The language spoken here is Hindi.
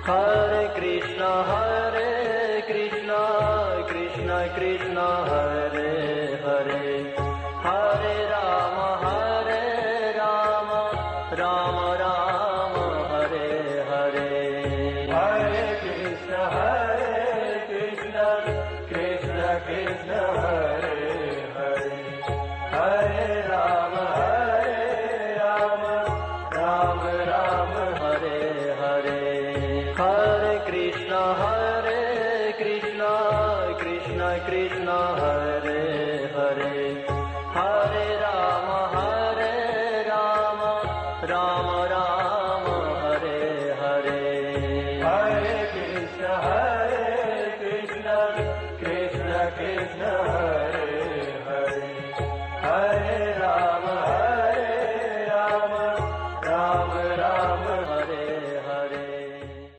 हरे कृष्णा कृष्ण कृष्ण हरे हरे, हरे राम राम राम हरे हरे। हरे कृष्ण कृष्ण कृष्ण हरे हरे, हरे राम राम राम हरे हरे। हरे कृष्णा